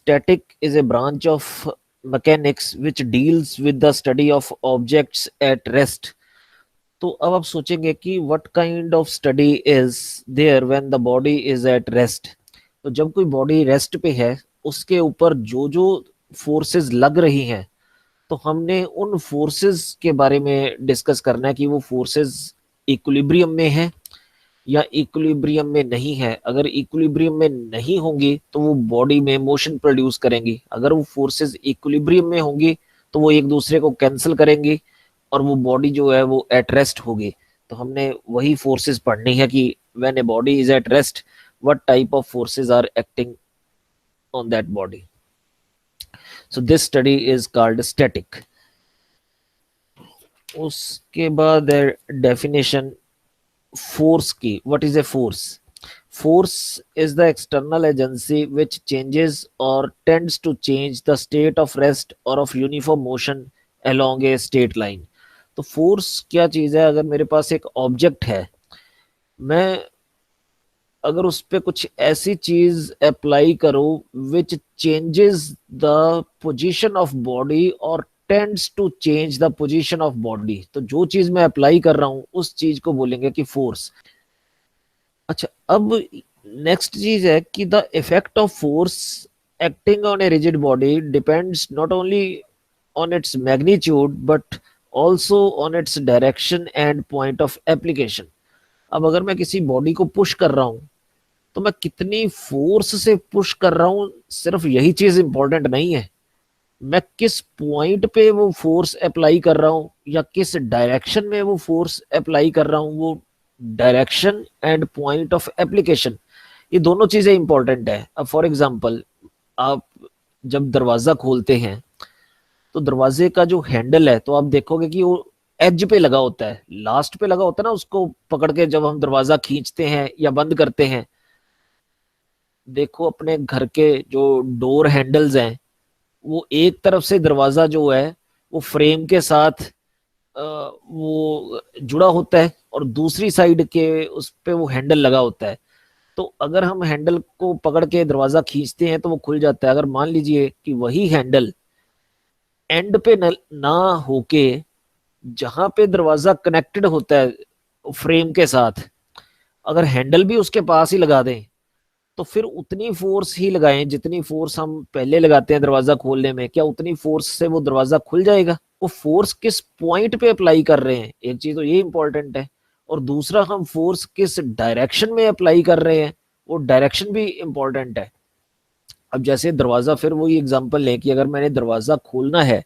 static is a branch of mechanics which deals with the study of objects at rest. तो अब आप सोचेंगे कि what kind of study is there when the body is at rest. तो जब कोई body rest पे है, उसके ऊपर जो जो फोर्सेस लग रही हैं, तो हमने उन फोर्सेस के बारे में डिस्कस करना है कि वो फोर्सेस इक्विलिब्रियम में है या इक्विलिब्रियम में नहीं है। अगर इक्विलिब्रियम में नहीं होंगी तो वो बॉडी में मोशन प्रोड्यूस करेंगी। अगर वो फोर्सेस इक्विलिब्रियम में होंगी तो वो एक दूसरे को कैंसिल करेंगी और वो बॉडी जो है वो एट रेस्ट होगी। तो हमने वही फोर्सेस पढ़नी है कि when a body is at rest what type of forces are acting on that body. So this study is called static. उसके बाद डेफिनेशन force की। what is a force? Force is the external agency which changes or tends to change the state of rest or of uniform motion along a straight line। तो force क्या चीज है? अगर मेरे पास एक ऑब्जेक्ट है, मैं अगर उस पर कुछ ऐसी चीज अप्लाई करूं which changes the position of body और tends to change the position of body, तो जो चीज मैं अप्लाई कर रहा हूं उस चीज को बोलेंगे कि फोर्स। अच्छा, अब नेक्स्ट चीज है कि the effect of force acting on a rigid body depends not only on its magnitude but also on its direction and point of application. अब अगर मैं किसी बॉडी को पुश कर रहा हूं तो मैं कितनी फोर्स से पुश कर रहा हूं, सिर्फ यही चीज इंपॉर्टेंट नहीं है। मैं किस पॉइंट पे वो फोर्स अप्लाई कर रहा हूं या किस डायरेक्शन में वो फोर्स अप्लाई कर रहा हूं, वो direction and point of application, ये दोनों चीजें इंपॉर्टेंट है। अब फॉर एग्जांपल, आप जब दरवाजा खोलते हैं तो दरवाजे का जो हैंडल है तो आप देखोगे कि वो एज पे लगा होता है, लास्ट पे लगा होता है ना। उसको पकड़ के जब हम दरवाजा खींचते हैं या बंद करते हैं, देखो अपने घर के जो डोर हैंडल्स हैं, वो एक तरफ से दरवाजा जो है वो फ्रेम के साथ वो जुड़ा होता है और दूसरी साइड के उस पे वो हैंडल लगा होता है। तो अगर हम हैंडल को पकड़ के दरवाजा खींचते हैं तो वो खुल जाता है। अगर मान लीजिए कि वही हैंडल एंड पे ना होके जहां पे दरवाजा कनेक्टेड होता है फ्रेम के साथ, अगर हैंडल भी उसके पास ही लगा दें तो फिर उतनी फोर्स ही लगाएं जितनी फोर्स हम पहले लगाते हैं दरवाजा खोलने में, क्या उतनी फोर्स से वो दरवाजा खुल जाएगा? वो फोर्स किस पॉइंट पे अप्लाई कर रहे हैं, एक चीज तो ये इंपॉर्टेंट है। और दूसरा, हम फोर्स किस डायरेक्शन में अप्लाई कर रहे हैं, वो डायरेक्शन भी इंपॉर्टेंट है। अब जैसे दरवाजा, फिर वही एग्जांपल लें कि अगर मैंने दरवाजा खोलना है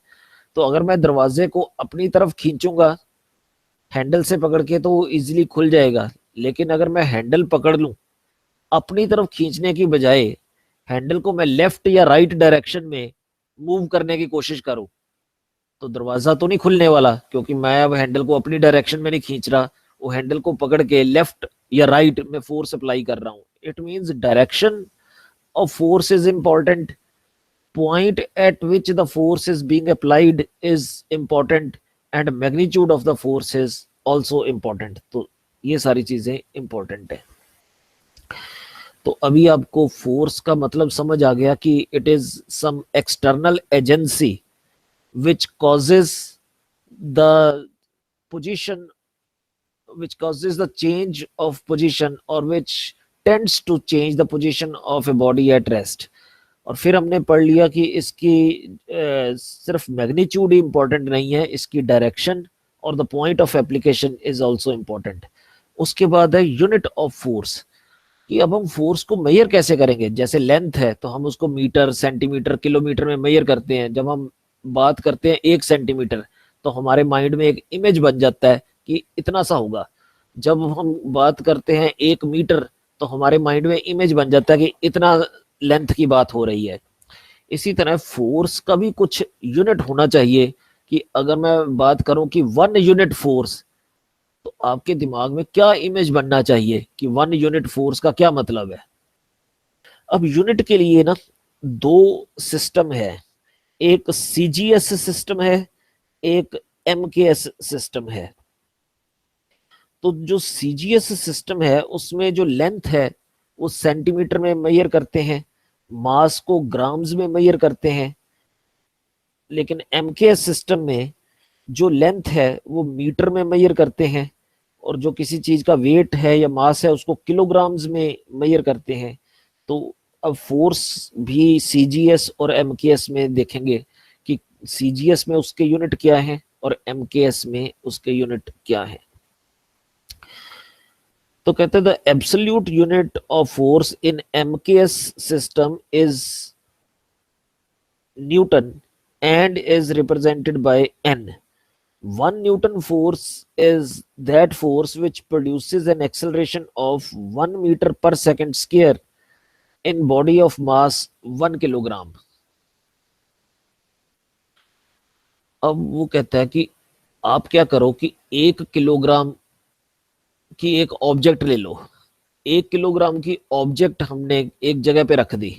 तो अगर मैं दरवाजे को अपनी तरफ खींचूंगा हैंडल से पकड़ के तो वो इजिली खुल जाएगा। लेकिन अगर मैं हैंडल पकड़ लूं अपनी तरफ खींचने की बजाय, हैंडल को मैं लेफ्ट या राइट डायरेक्शन में मूव करने की कोशिश करूं, तो दरवाजा तो नहीं खुलने वाला, क्योंकि मैं अब हैंडल को अपनी डायरेक्शन में नहीं खींच रहा, वो हैंडल को पकड़ के लेफ्ट या राइट में फोर्स अप्लाई कर रहा हूं। It means direction of force is important, point eight which the force is being applied is important and magnitude of the force is also important. तो ये सारी चीजें इंपॉर्टेंट है। तो अभी आपको फोर्स का मतलब समझ आ गया कि it is some external agency which causes the position, which causes the change of position or which tends to change the position of a body at rest। और फिर हमने पढ़ लिया कि इसकी सिर्फ मैग्नीट्यूड ही इंपॉर्टेंट नहीं है, इसकी डायरेक्शन और the point of application is also important. उसके बाद है यूनिट ऑफ फोर्स, कि अब हम फोर्स को मेजर कैसे करेंगे। जैसे लेंथ है तो हम उसको मीटर, सेंटीमीटर, किलोमीटर में मेजर करते हैं। जब हम बात करते हैं 1 सेंटीमीटर तो हमारे माइंड में एक इमेज बन जाता है कि इतना सा होगा। जब हम बात करते हैं 1 मीटर तो हमारे माइंड में इमेज बन जाता है कि इतना लेंथ की बात हो रही है। इसी तरह फोर्स का भी कुछ यूनिट होना चाहिए, कि अगर मैं बात करूं कि 1 यूनिट फोर्स, तो आपके दिमाग में क्या इमेज बनना चाहिए कि 1 यूनिट फोर्स का क्या मतलब है। अब यूनिट के लिए ना 2 सिस्टम है, एक सीजीएस सिस्टम है, एक एमकेएस सिस्टम है। तो जो सीजीएस सिस्टम है उसमें जो लेंथ है वो सेंटीमीटर में मेजर करते हैं, मास को ग्राम्स में मेजर करते हैं, लेकिन एमकेएस सिस्टम में जो लेंथ है वो मीटर में मेजर करते हैं, और जो किसी चीज का वेट है या मास है उसको किलोग्राम्स में मेजर करते हैं। तो अब फोर्स भी सीजीएस और एमकेएस में देखेंगे कि सीजीएस में उसके यूनिट क्या है और एमकेएस में उसके यूनिट क्या है। तो कहते हैं the absolute unit of force in MKS system is Newton and is represented by N. 1 Newton force is that force which produces an acceleration of 1 meter per second square in body of mass 1 kilogram. अब वो कहता है कि आप क्या करो कि 1 kilogram की एक ऑब्जेक्ट ले लो, 1 किलोग्राम की ऑब्जेक्ट हमने एक जगह पे रख दी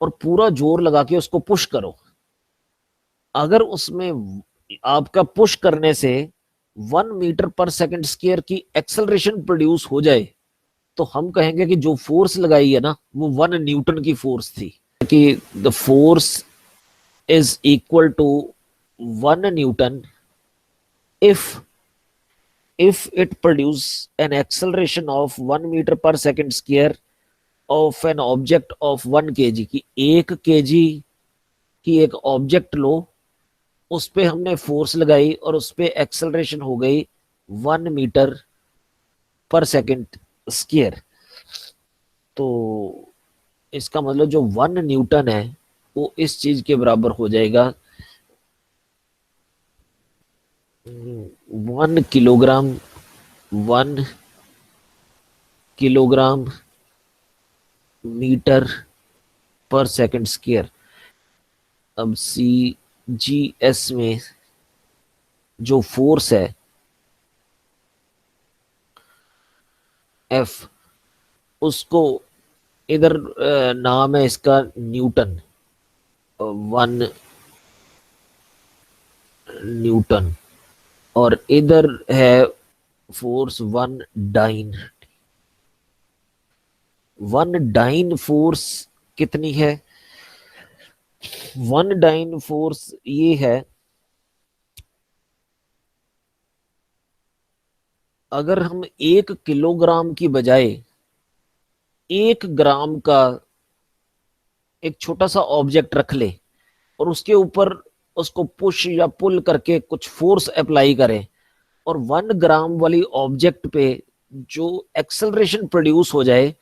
और पूरा जोर लगा के उसको पुश करो। अगर उसमें आपका पुश करने से 1 मीटर पर सेकंड स्क्वायर की एक्सेलरेशन प्रोड्यूस हो जाए, तो हम कहेंगे कि जो फोर्स लगाई है ना वो 1 न्यूटन की फोर्स थी, कि the force is equal to 1 newton if it produce an acceleration of 1 meter per second square of an object of 1 kg, की 1 kg की एक ऑब्जेक्ट लो, उस पे हमने फोर्स लगाई और उस पे एक्सेलरेशन हो गई 1 मीटर पर सेकंड स्क्वायर। तो इसका मतलब जो 1 न्यूटन है वो इस चीज के बराबर हो जाएगा 1 kilogram 1 kilogram metre per second square. अब सीजीएस में जो फोर्स है एफ, उसको इधर नाम है इसका न्यूटन, 1 न्यूटन, और इधर है फोर्स 1 डाइन। 1 डाइन फोर्स कितनी है? 1 डाइन फोर्स ये है, अगर हम 1 किलोग्राम की बजाय 1 ग्राम का एक छोटा सा ऑब्जेक्ट रख ले और उसके ऊपर उसको पुश या पुल करके कुछ फोर्स अप्लाई करें, और 1 ग्राम वाली ऑब्जेक्ट पे जो एक्सेलरेशन प्रोड्यूस हो जाए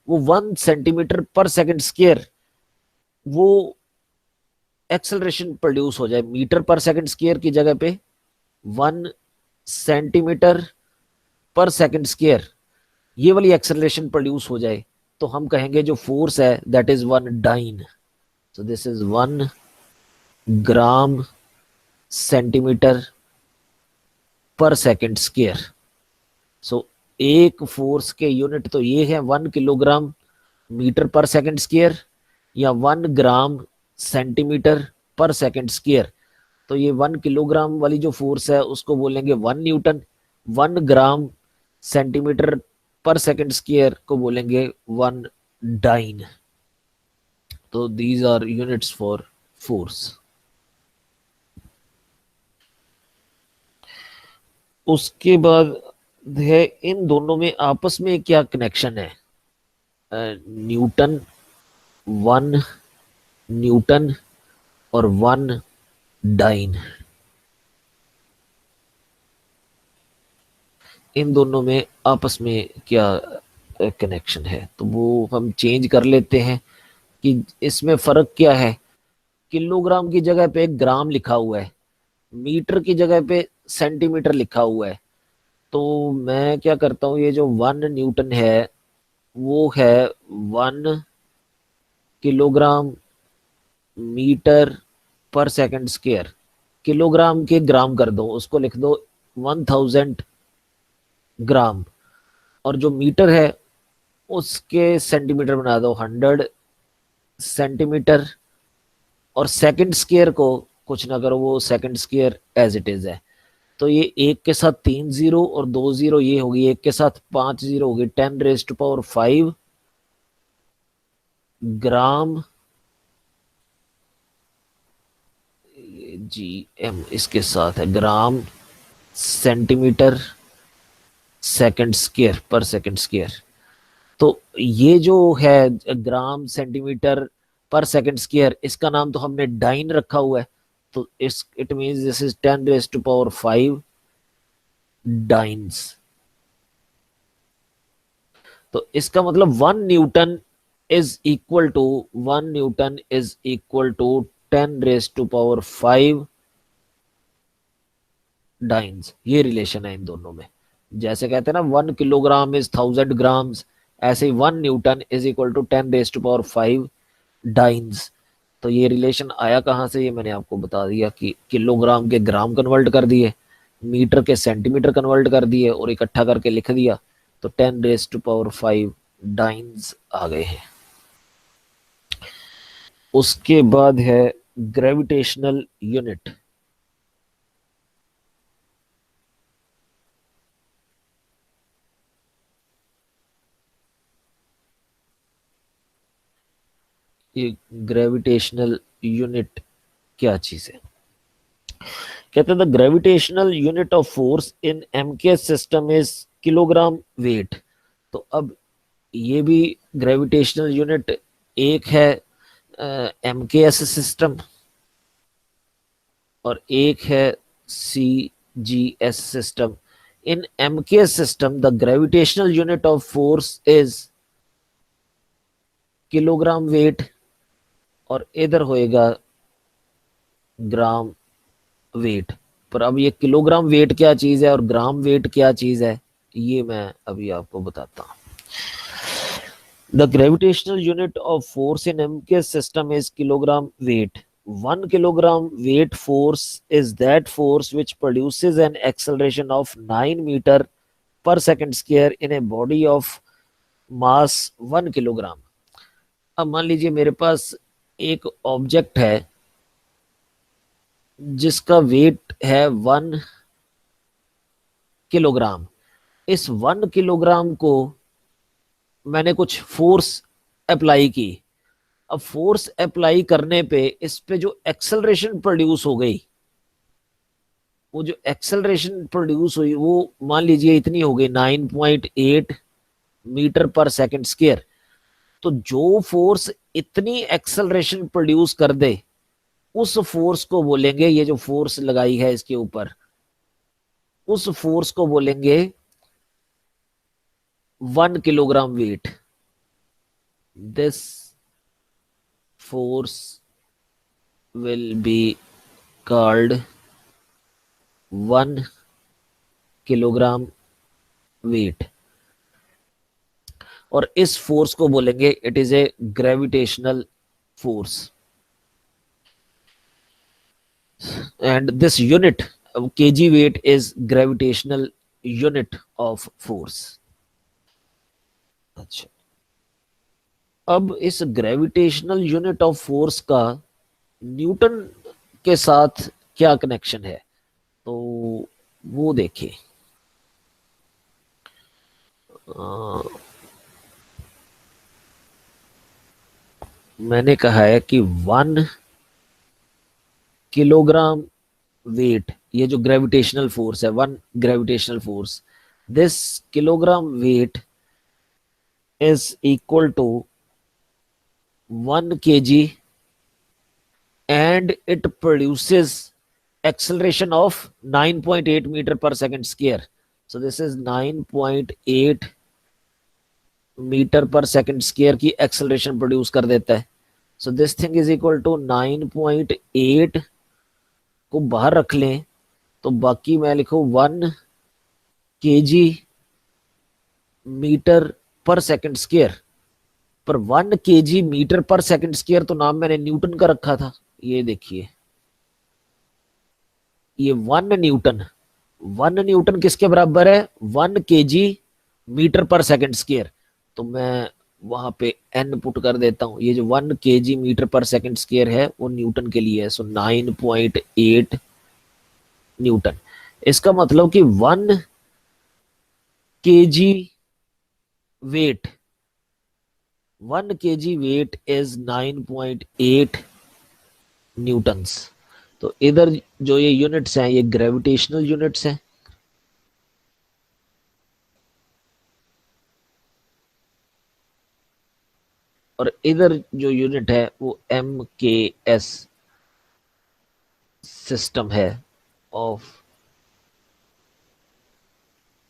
वो 1 सेंटीमीटर पर सेकंड स्क्वायर वो एक्सेलरेशन प्रोड्यूस हो जाए, मीटर पर सेकंड स्क्वायर की जगह पे 1 सेंटीमीटर पर सेकंड स्क्वायर ये वाली एक्सेलरेशन प्रोड्यूस हो जाए, तो हम कहेंगे जो फोर्स है that is 1 dyne. So this is 1 gram centimetre per second square. सो एक फोर्स के यूनिट तो ये है 1 kilogram metre per second square या 1 gram centimetre per second square. तो ये 1 किलोग्राम वाली जो फोर्स है उसको बोलेंगे 1 newton, 1 gram centimetre per second square को बोलेंगे 1 डाइन। तो these are units for force. उसके बाद है इन दोनों में आपस में क्या कनेक्शन है? न्यूटन, 1 न्यूटन और 1 डाइन, इन दोनों में आपस में क्या कनेक्शन है? तो वो हम चेंज कर लेते हैं कि इसमें फर्क क्या है। किलोग्राम की जगह पे ग्राम लिखा हुआ है, मीटर की जगह पे सेंटीमीटर लिखा हुआ है। तो मैं क्या करता हूँ, ये जो 1 न्यूटन है वो है 1 kilogram metre per second square. Kilogram के ग्राम कर दो, उसको लिख दो 1000 ग्राम, और जो मीटर है उसके सेंटीमीटर बना दो 100 सेंटीमीटर, और सेकंड स्क्वायर को कुछ ना करो, वो second square as it is है। तो ये एक के साथ 3 जीरो और 2 जीरो ये होगी, एक के साथ 5 जीरो होगी, 10⁻⁵ ग्राम, जी एम इसके साथ है, ग्राम सेंटीमीटर सेकंड स्क्वायर पर सेकंड स्क्वायर। तो ये जो है ग्राम सेंटीमीटर पर सेकंड स्क्वायर, इसका नाम तो हमने डाइन रखा हुआ है। तो इस it means this is 10⁵ dynes. तो इसका मतलब 1 newton is equal to 10⁵ dynes. ये रिलेशन है इन दोनों में। जैसे कहते हैं ना 1 किलोग्राम इज 1000 ग्राम्स, ऐसे ही 1 newton is equal to 10⁵ dynes. तो ये रिलेशन आया कहाँ से, ये मैंने आपको बता दिया कि किलोग्राम के ग्राम कन्वर्ट कर दिए, मीटर के सेंटीमीटर कन्वर्ट कर दिए और इकट्ठा करके लिख दिया, तो 10⁵ डाइन्स आ गए हैं। उसके बाद है ग्रेविटेशनल यूनिट। ये ग्रेविटेशनल यूनिट क्या चीज है? कहते हैं the gravitational unit of force in M K system is kilogram weight. तो अब ये भी ग्रेविटेशनल यूनिट एक है एम के एस सिस्टम और एक है C G S system. In M K S system the gravitational unit of force is kilogram weight और इधर होएगा ग्राम वेट। पर अब ये किलोग्राम वेट क्या चीज है और ग्राम वेट क्या चीज है, ये मैं अभी आपको बताता हूँ। The gravitational unit of force in MK system is kilogram weight. 1 kilogram weight force is that force which produces an acceleration of 9 meter per second square in a body of mass 1 kilogram। अब मान लीजिए मेरे पास एक object है जिसका wait है 1 kilogram. इस 1 kilogram को मैंने कुछ फोर्स अप्लाई की। अब फोर्स अप्लाई करने पे इस पे जो एक्सेलरेशन प्रोड्यूस हो गई, वो जो एक्सेलरेशन प्रोड्यूस हुई वो मान लीजिए इतनी हो गई 9.8 मीटर पर सेकंड स्क्वायर। तो जो फोर्स इतनी एक्सेलरेशन प्रोड्यूस कर दे उस फोर्स को बोलेंगे, ये जो फोर्स लगाई है इसके ऊपर, उस फोर्स को बोलेंगे 1 kilogram wait. This force will be called 1 kilogram weight और इस फोर्स को बोलेंगे it is a gravitational force. And this unit kg weight is gravitational unit of force। अच्छा, अब इस ग्रेविटेशनल यूनिट ऑफ फोर्स का न्यूटन के साथ क्या कनेक्शन है, तो वो देखिए। मैंने कहा है कि 1 किलोग्राम वेट, ये जो ग्रेविटेशनल फोर्स है, 1 gravitational force, this kilogram weight is equal to 1 kg and it produces acceleration of 9.8 meter per second square। So this is 9.8 metre per second square की एक्सेलरेशन प्रोड्यूस कर देता है। So this thing is equal to 9.8 को बाहर रख लें तो बाकी मैं लिखूं 1 kg metre per second square. पर 1 kg metre per second square तो नाम मैंने न्यूटन का रखा था। ये देखिए, ये 1 न्यूटन किसके बराबर है, 1 kg metre per second square. तो मैं वहां पे n पुट कर देता हूं। ये जो 1 kg metre per second square है वो न्यूटन के लिए है। So 9.8 newton. इसका मतलब कि 1 kg weight 1 kg weight is 9.8 newtons. तो इधर जो ये यूनिट्स हैं ये ग्रेविटेशनल यूनिट्स हैं, और इधर जो यूनिट है वो MKS सिस्टम है ऑफ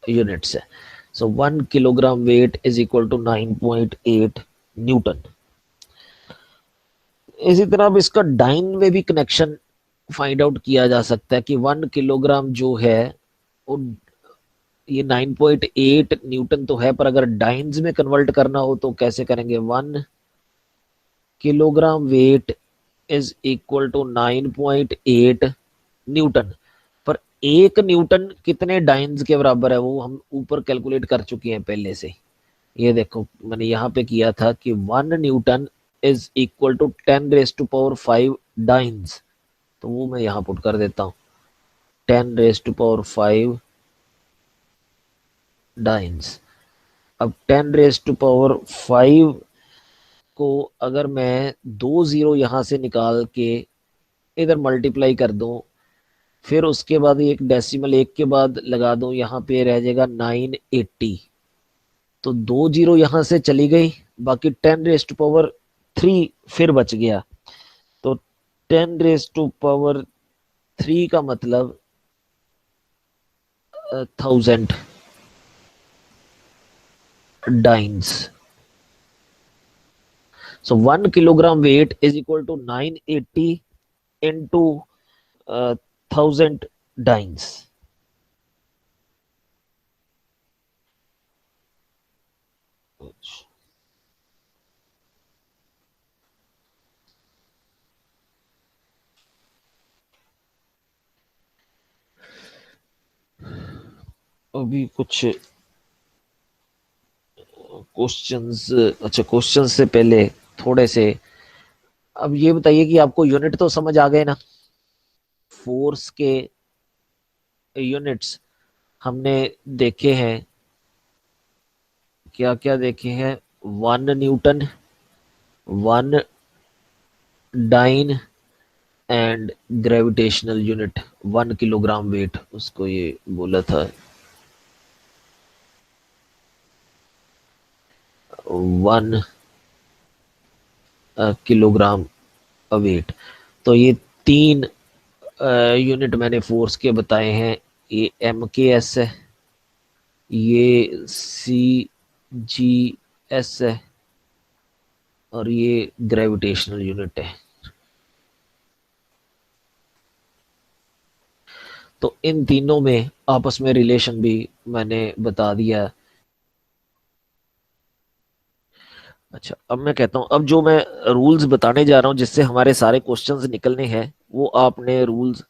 यूनिट्स है। So 1 kilogram weight is equal to 9.8 newton. इसी तरह अब इसका डाइन में भी कनेक्शन फाइंड आउट किया जा सकता है कि 1 किलोग्राम जो है वो ये 9.8 न्यूटन तो है, पर अगर डाइन्स में कन्वर्ट करना हो तो कैसे करेंगे। 1 kilogram weight is equal to 9.8 newton, पर 1 न्यूटन कितने डाइन्स के बराबर है वो हम ऊपर कैलकुलेट कर चुके हैं पहले से। ये देखो मैंने यहाँ पे किया था कि 1 newton is equal to 10⁵ dynes, तो वो मैं यहाँ पुट कर देता हूँ 10⁵ डाइन्स। अब 10⁵ को अगर मैं 2 0 यहाँ से निकाल के इधर मल्टीप्लाई कर दूं, फिर उसके बाद एक डेसिमल एक के बाद लगा दूं, यहाँ पे रह जाएगा 980। तो 2 0 यहाँ से चली गई, बाकी 10⁵ फिर बच गया। तो 10⁵ का मतलब 1000 dance. So 1 kilogram weight is equal to 980 into 1000 dynes. अभी कुछ क्वेश्चंस, अच्छा क्वेश्चंस से पहले थोड़े से, अब ये बताइए कि आपको यूनिट तो समझ आ गए ना। फोर्स के यूनिट्स हमने देखे हैं, क्या क्या देखे हैं। 1 newton, 1 dyne and gravitational unit 1 kilogram weight, उसको ये बोला था 1 किलोग्राम वेट। तो ये 3 यूनिट मैंने फोर्स के बताए हैं। ये MKS है, ये CGS है, और ये ग्रेविटेशनल यूनिट है। तो इन तीनों में आपस में रिलेशन भी मैंने बता दिया। अच्छा अब मैं कहता हूँ, अब जो मैं रूल्स बताने जा रहा हूँ जिससे हमारे सारे क्वेश्चंस निकलने हैं, वो आपने रूल्स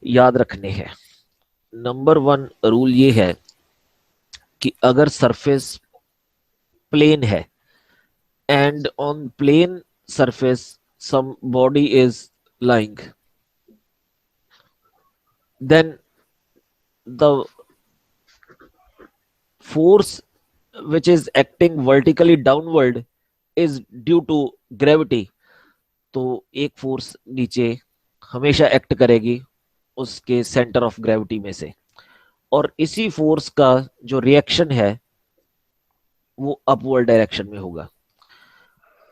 याद रखने हैं। नंबर 1 रूल ये है कि अगर सरफेस प्लेन है and on plane surface some body is lying, then the force which is acting vertically downward is due to gravity। तो एक फोर्स नीचे हमेशा एक्ट करेगी उसके सेंटर ऑफ ग्रेविटी में से, और इसी फोर्स का जो रिएक्शन है वो अपवर्ड डायरेक्शन में होगा।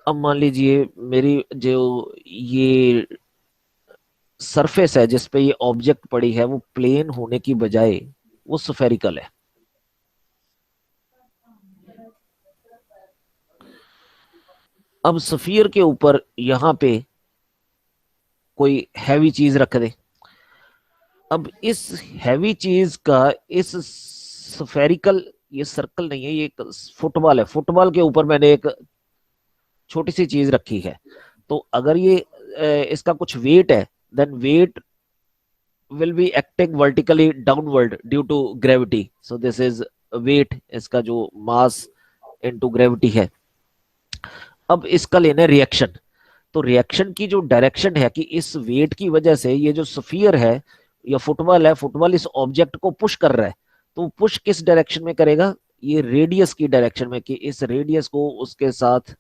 अब मान लीजिए मेरी जो ये सरफेस है जिस पे ये ऑब्जेक्ट पड़ी है वो प्लेन होने की बजाय वो स्फेरिकल है। अब स्फीयर के ऊपर यहाँ पे कोई हैवी चीज रख दे। अब इस हैवी चीज का इस स्फेरिकल, ये सर्कल नहीं है, ये एक फुटबॉल है, फुटबॉल के ऊपर मैंने एक छोटी सी चीज रखी है। तो अगर ये इसका कुछ वेट है, then weight will be acting vertically downward due to gravity, so this is weight, इसका जो mass into gravity है। अब इसका लेना रिएक्शन। तो रिएक्शन की जो डायरेक्शन है कि इस वेट की वजह से ये जो स्फीयर है या फुटबॉल है, फुटबॉल इस ऑब्जेक्ट को पुश कर रहा है, तो पुश किस डायरेक्शन में करेगा, ये रेडियस की डायरेक्शन में, कि इस रेडियस को उसके साथ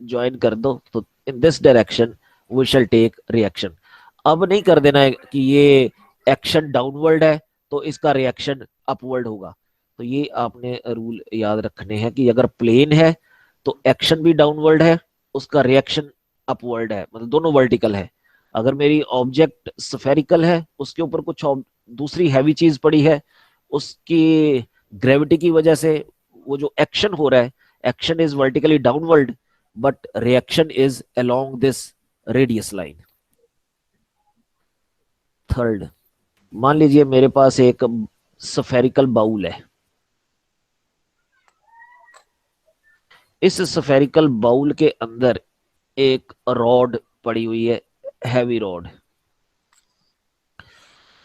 ज्वाइन कर दो, तो in this direction we shall take reaction. अब नहीं कर देना है कि ये एक्शन डाउनवर्ड है तो इसका रिएक्शन अपवर्ड होगा। तो ये आपने रूल याद रखने हैं कि अगर प्लेन है तो एक्शन भी डाउनवर्ड है, उसका रिएक्शन अपवर्ड है, मतलब दोनों वर्टिकल है। अगर मेरी ऑब्जेक्ट स्फेरिकल है, उसके ऊपर कुछ दूसरी हैवी चीज पड़ी है, उसकी ग्रेविटी की वजह से वो जो एक्शन हो रहा है, action is vertically downward but reaction is along this radius line. Third, मान लीजिए मेरे पास एक स्फेरिकल बाउल है। इस स्फेरिकल बाउल के अंदर एक रॉड पड़ी हुई है, हैवी रॉड।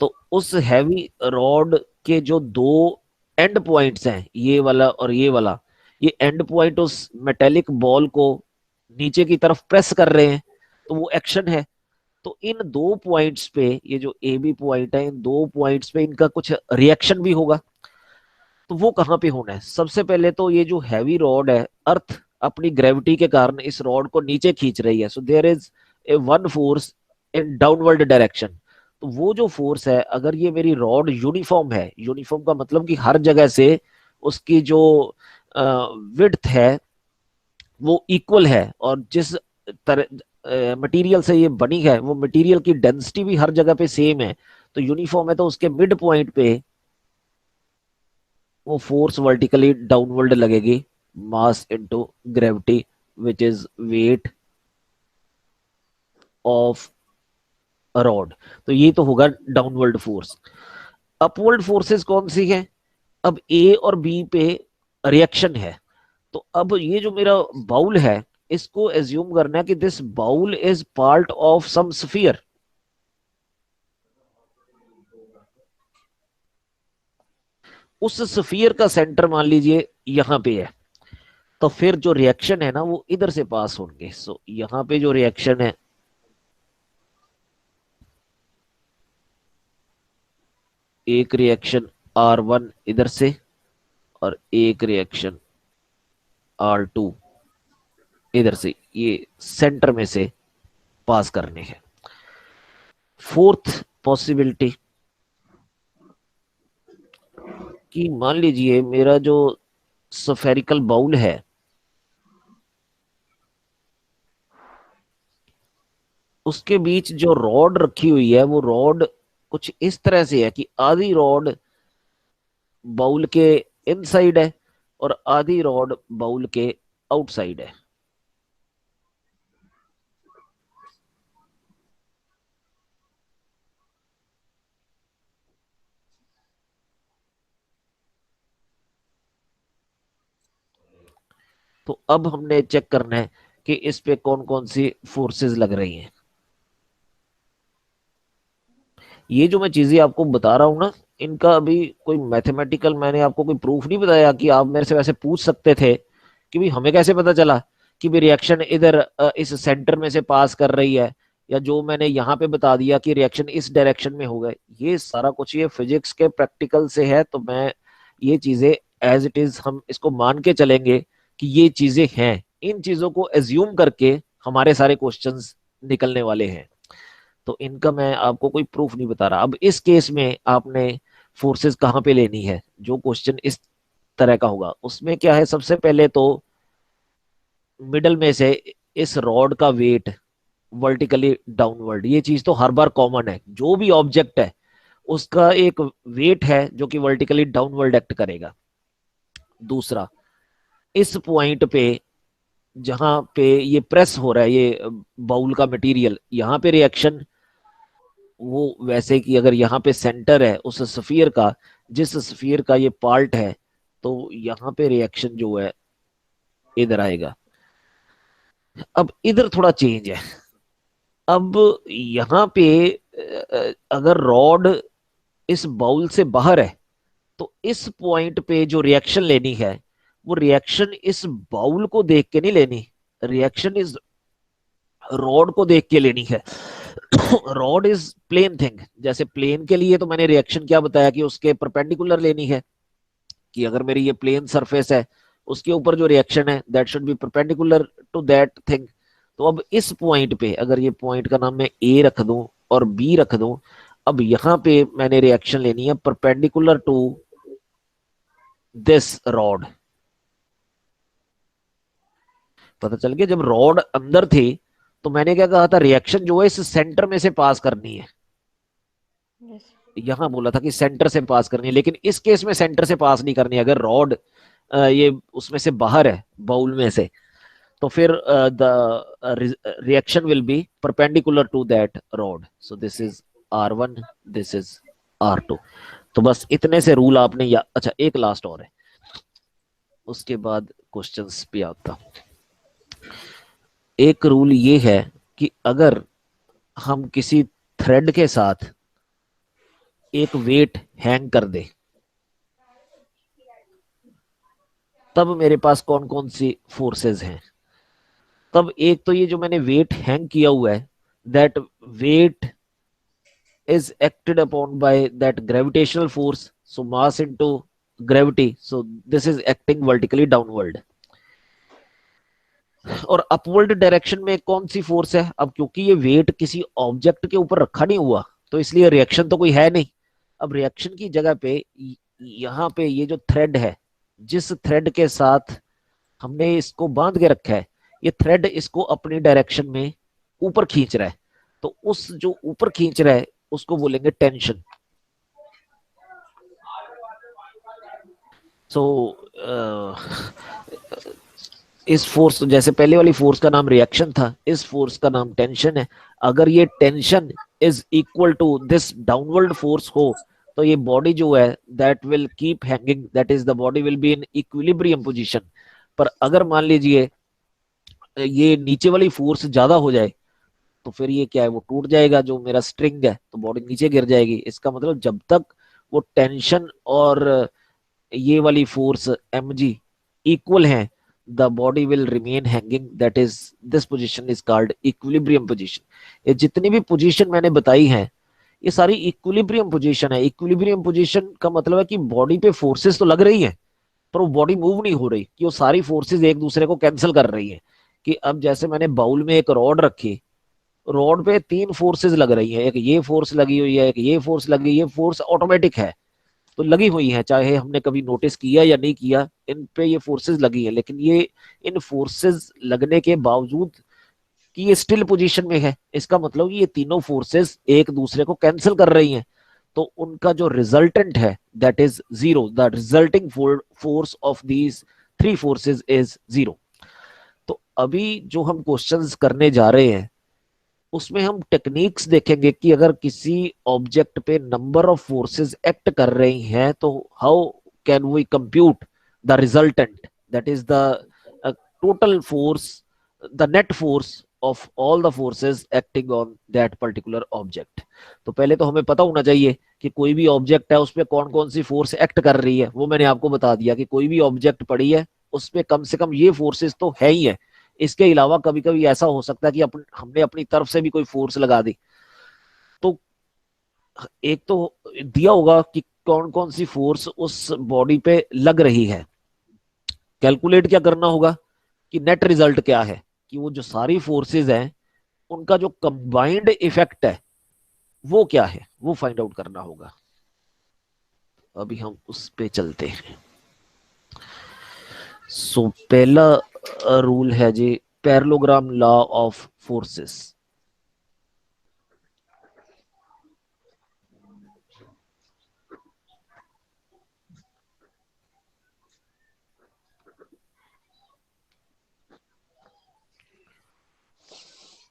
तो उस हैवी रॉड के जो दो एंड पॉइंट्स हैं, ये वाला और ये वाला, ये एंड पॉइंट उस मेटेलिक बॉल को नीचे की तरफ प्रेस कर रहे हैं, तो वो एक्शन है। तो इन दो पॉइंट्स पे, ये जो ए बी पॉइंट है, इन दो पॉइंट्स पे इनका कुछ रिएक्शन भी होगा। तो वो कहाँ पे होना है? सबसे पहले तो ये जो हैवी रॉड है, अर्थ अपनी ग्रेविटी के कारण इस रॉड को नीचे खींच रही है, so there is a one force in downward direction. तो वो जो फोर्स है, अगर ये मेरी रॉड यूनिफॉर्म है, यूनिफॉर्म का मतलब कि हर जगह से उसकी जो विड्थ है वो इक्वल है, और जिस तरह मटेरियल से ये बनी है वो मटेरियल की डेंसिटी भी हर जगह पे सेम है, तो यूनिफॉर्म है, तो उसके मिड पॉइंट पे वो फोर्स वर्टिकली डाउनवर्ड लगेगी, mass into gravity which is weight of rod. तो ये तो होगा डाउनवर्ड फोर्स। अपवर्ड फोर्सेस कौन सी है? अब ए और बी पे रिएक्शन है, तो अब ये जो मेरा बाउल है, इसको एज्यूम करना है कि this bowl is part of some sphere. उस स्फीयर का सेंटर मान लीजिए यहां पे है, तो फिर जो रिएक्शन है ना वो इधर से पास होंगे। सो यहां पे जो रिएक्शन है, एक रिएक्शन R1 इधर से और एक रिएक्शन R2 इधर से, ये सेंटर में से पास करने हैं। फोर्थ पॉसिबिलिटी कि मान लीजिए मेरा जो स्फेरिकल बाउल है, उसके बीच जो रॉड रखी हुई है, वो रॉड कुछ इस तरह से है कि आधी रॉड बाउल के इनसाइड है और आधी रॉड बाउल के आउटसाइड है। तो अब हमने चेक करना है कि इस पे कौन कौन सी फोर्सेस लग रही हैं। ये जो मैं चीजें आपको बता रहा हूं ना, इनका अभी कोई मैथमेटिकल मैंने आपको कोई प्रूफ नहीं बताया कि आप मेरे से वैसे पूछ सकते थे कि भाई हमें कैसे पता चला कि भी रिएक्शन इधर इस सेंटर में से पास कर रही है, या जो मैंने यहाँ पे बता दिया कि रिएक्शन इस डायरेक्शन में हो गए। ये सारा कुछ ये फिजिक्स के प्रैक्टिकल से है, तो मैं ये चीजें एज इट इज हम इसको मान के चलेंगे कि ये चीजें हैं। इन चीजों को एज्यूम करके हमारे सारे क्वेश्चंस निकलने वाले हैं। तो इनका मैं आपको कोई प्रूफ नहीं बता रहा। अब इस केस में आपने फोर्सेस कहाँ पे लेनी है, जो क्वेश्चन इस तरह का होगा उसमें क्या है, सबसे पहले तो मिडल में से इस रॉड का वेट वर्टिकली डाउनवर्ड, ये चीज तो हर बार कॉमन है, जो भी ऑब्जेक्ट है उसका एक वेट है जो कि वर्टिकली डाउनवर्ड एक्ट करेगा। दूसरा, इस पॉइंट पे जहां पे ये प्रेस हो रहा है, ये बाउल का मटेरियल, यहाँ पे रिएक्शन वो वैसे कि अगर यहाँ पे सेंटर है उस स्फीयर का, जिस स्फीयर का ये पार्ट है, तो यहाँ पे रिएक्शन जो है इधर आएगा। अब इधर थोड़ा चेंज है। अब यहाँ पे अगर रॉड इस बाउल से बाहर है, तो इस पॉइंट पे जो रिएक्शन लेनी है, वो रिएक्शन इस बाउल को देख के नहीं लेनी, रिएक्शन इस रॉड को देख के लेनी है। रॉड इज प्लेन थिंग, जैसे प्लेन के लिए तो मैंने रिएक्शन क्या बताया कि उसके परपेंडिकुलर लेनी है, कि अगर मेरी ये प्लेन सरफेस है उसके ऊपर जो रिएक्शन है that should be perpendicular to that thing. तो अब इस पॉइंट पे अगर ये पॉइंट का नाम मैं ए रख दूं और बी रख दूं, अब यहां पे मैंने रिएक्शन लेनी है परपेंडिकुलर टू दिस रॉड। पता चल गया, जब रॉड अंदर थी तो मैंने क्या कहा था, रिएक्शन जो है इस सेंटर में से पास करनी है। यस। यहां बोला था कि सेंटर से पास करनी है, लेकिन इस केस में सेंटर से पास नहीं करनी है। अगर रॉड ये उसमें से बाहर है, बाउल में से, तो फिर the reaction will be perpendicular to that rod. So this is R1, this is R2। तो बस इतने से रूल आपने या अच्छा एक लास्ट और है, उसके बाद क्वेश्चंस पे आता। एक रूल ये है कि अगर हम किसी थ्रेड के साथ एक वेट हैंग कर दे, तब मेरे पास कौन कौन सी फोर्सेस हैं। तब एक तो ये जो मैंने वेट हैंग किया हुआ है, that weight is acted upon by that gravitational force, so mass into gravity, so this is acting vertically downward। और अपवर्ड डायरेक्शन में कौन सी फोर्स है, अब क्योंकि ये वेट किसी ऑब्जेक्ट के ऊपर रखा नहीं हुआ तो इसलिए रिएक्शन तो कोई है नहीं। अब रिएक्शन की जगह पे यहाँ पे ये जो थ्रेड है, जिस थ्रेड के साथ हमने इसको बांध के रखा है, ये थ्रेड इसको अपनी डायरेक्शन में ऊपर खींच रहा है। तो उस जो ऊपर खींच रहा है उसको बोलेंगे टेंशन। सो इस फोर्स, जैसे पहले वाली फोर्स का नाम रिएक्शन था, इस फोर्स का नाम टेंशन है। अगर ये tension is equal to this downward force हो तो ये बॉडी जो है that will keep hanging, that is the body will be in equilibrium position. पर अगर मान लीजिए ये नीचे वाली फोर्स ज्यादा हो जाए तो फिर ये क्या है, वो टूट जाएगा जो मेरा स्ट्रिंग है, तो बॉडी नीचे गिर जाएगी। इसका मतलब जब तक वो टेंशन और ये वाली फोर्स mg इक्वल है, the body will remain hanging, that is this position is called equilibrium position. ये जितनी भी पोजीशन मैंने बताई हैं ये सारी इक्विलिब्रियम पोजीशन है। इक्विलिब्रियम पोजीशन का मतलब है कि बॉडी पे फोर्सेस तो लग रही है पर वो बॉडी मूव नहीं हो रही, कि वो सारी फोर्सेस एक दूसरे को कैंसिल कर रही है। कि अब जैसे मैंने बाउल में एक रॉड रखी, रॉड पे तीन फोर्सेस लग रही है, एक ये फोर्स लगी हुई है, एक ये फोर्स लगी, ये फोर्स ऑटोमेटिक है तो लगी हुई है, चाहे हमने कभी नोटिस किया या नहीं किया, इन पे ये फोर्सेस लगी है। लेकिन ये इन फोर्सेस लगने के बावजूद कि ये स्टिल पोजीशन में है, इसका मतलब ये तीनों फोर्सेस एक दूसरे को कैंसिल कर रही हैं। तो उनका जो रिजल्टेंट है that is zero, the resulting force of these three forces is zero. तो अभी जो हम क्वेश्चंस करने जा रहे हैं उसमें हम टेक्निक्स देखेंगे कि अगर किसी ऑब्जेक्ट पे नंबर ऑफ फोर्सेस एक्ट कर रही हैं तो how can we compute the resultant, that is the total force, the net force of all the forces acting on that particular object. तो पहले तो हमें पता होना चाहिए कि कोई भी ऑब्जेक्ट है उस पर कौन कौन सी फोर्स एक्ट कर रही है। वो मैंने आपको बता दिया कि कोई भी ऑब्जेक्ट पड़ी है उस पर कम से कम ये फोर्सेस तो है ही है। इसके अलावा कभी कभी ऐसा हो सकता है कि हमने अपनी तरफ से भी कोई फोर्स लगा दी। तो एक तो दिया होगा कि कौन कौन सी फोर्स उस बॉडी पे लग रही है, कैलकुलेट क्या करना होगा कि नेट रिजल्ट क्या है, कि वो जो सारी फोर्सेस हैं उनका जो कंबाइंड इफेक्ट है वो क्या है, वो फाइंड आउट करना होगा। अभी हम उस पे चलते हैं। सो पहला रूल है जी parallelogram law of forces.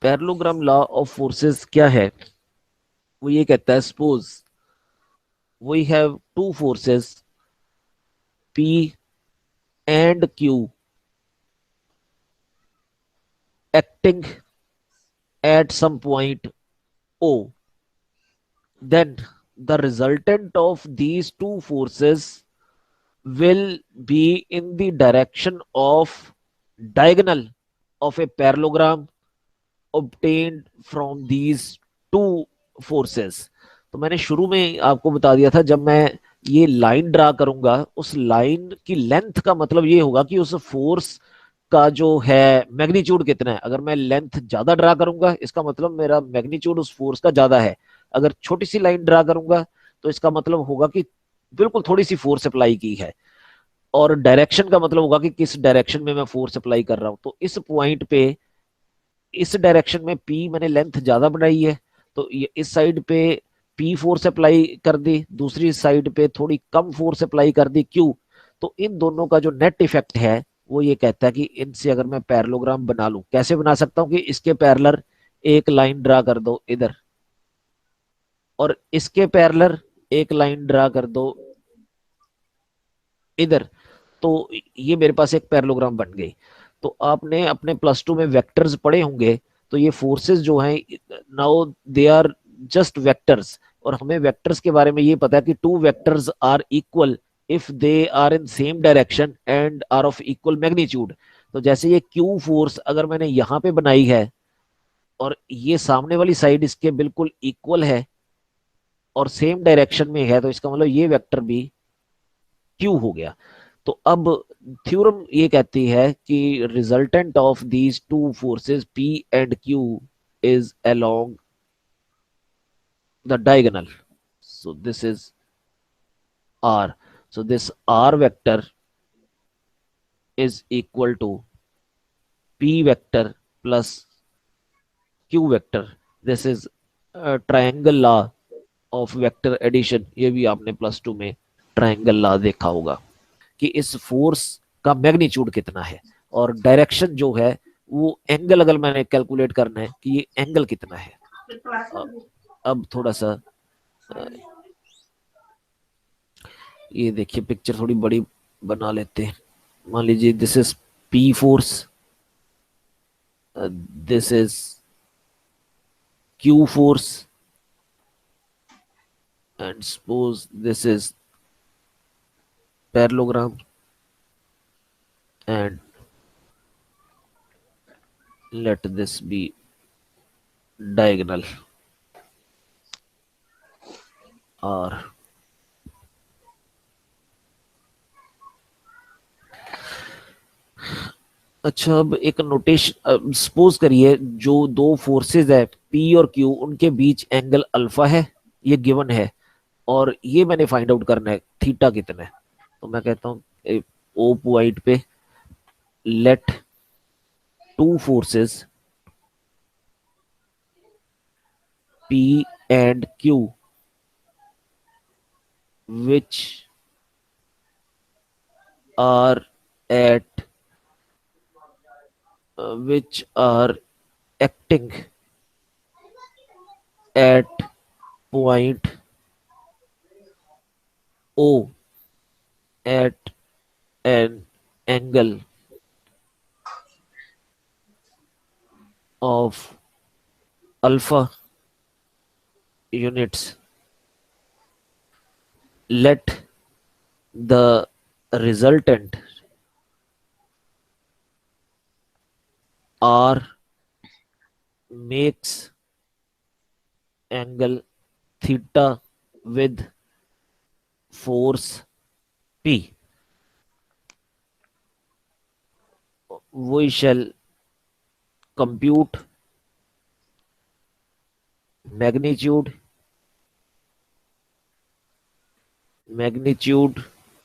Parallelogram law of forces क्या है, वो ये कहता है suppose we have two forces P and Q acting at some point O, then the resultant of these two forces will be in the direction of diagonal of a parallelogram obtained from these two forces। तो मैंने शुरू में आपको बता दिया था, जब मैं ये लाइन ड्रा करूंगा, उस लाइन की लेंथ का मतलब ये होगा कि उस फोर्स का जो है मैग्नीट्यूड कितना है। अगर मैं लेंथ ज्यादा ड्रा करूंगा इसका मतलब मेरा मैग्नीट्यूड उस फोर्स का ज्यादा है। अगर छोटी सी लाइन ड्रा करूंगा तो इसका मतलब होगा कि बिल्कुल थोड़ी सी फोर्स अप्लाई की है। और डायरेक्शन का मतलब होगा कि किस डायरेक्शन में मैं फोर्स अप्लाई कर रहा हूं। तो इस पॉइंट पे इस डायरेक्शन में पी मैंने लेंथ ज्यादा बनाई है, तो ये इस साइड पे पी फोर्स अप्लाई कर दी, दूसरी साइड पे थोड़ी कम फोर्स अप्लाई कर दी क्यू। तो इन दोनों का जो नेट इफेक्ट है वो ये कहता है कि इनसे अगर मैं पैरेललोग्राम बना लूं, कैसे बना सकता हूं कि इसके पैरेलल एक लाइन ड्रा कर दो इधर, और इसके पैरेलल एक लाइन ड्रा कर दो इधर। तो ये मेरे पास एक पैरेललोग्राम बन गई। तो आपने अपने प्लस 2 में वेक्टर्स पढ़े होंगे। तो ये फोर्सेस जो हैं now they are just vectors, और हमें वेक्टर्स के बारे में ये पता है कि two vectors are equal if they are in same direction and are of equal magnitude. तो जैसे ये क्यू फोर्स अगर मैंने यहाँ पे बनाई है और ये सामने वाली साइड इसके बिल्कुल इक्वल है और सेम डायरेक्शन में है, तो इसका मतलब ये वेक्टर भी क्यू हो गया। तो अब थ्योरम ये कहती है कि resultant of these two forces P and Q is along the diagonal. So this is R, so this r vector is equal to p vector plus q vector. This is a triangle law of vector addition। ये भी आपने plus 2 में triangle law देखा होगा कि इस force का magnitude कितना है और डायरेक्शन जो है वो एंगल अगर मैंने कैलकुलेट करना है कि ये एंगल कितना है। अब थोड़ा सा ये देखिए पिक्चर थोड़ी बड़ी बना लेते हैं। मान लीजिए this is P force, this is Q force, and suppose this is parallelogram and let this be diagonal r। अच्छा, अब एक नोटेशन सपोज करिए जो दो फोर्सेस है पी और क्यू उनके बीच एंगल अल्फा है, ये गिवन है, और ये मैंने फाइंड आउट करना है थीटा कितना है। तो मैं कहता हूँ ओ पॉइंट पे let two forces P and Q which are at which are acting at point O at an angle of alpha units. Let the resultant R makes angle theta with force P. We shall compute magnitude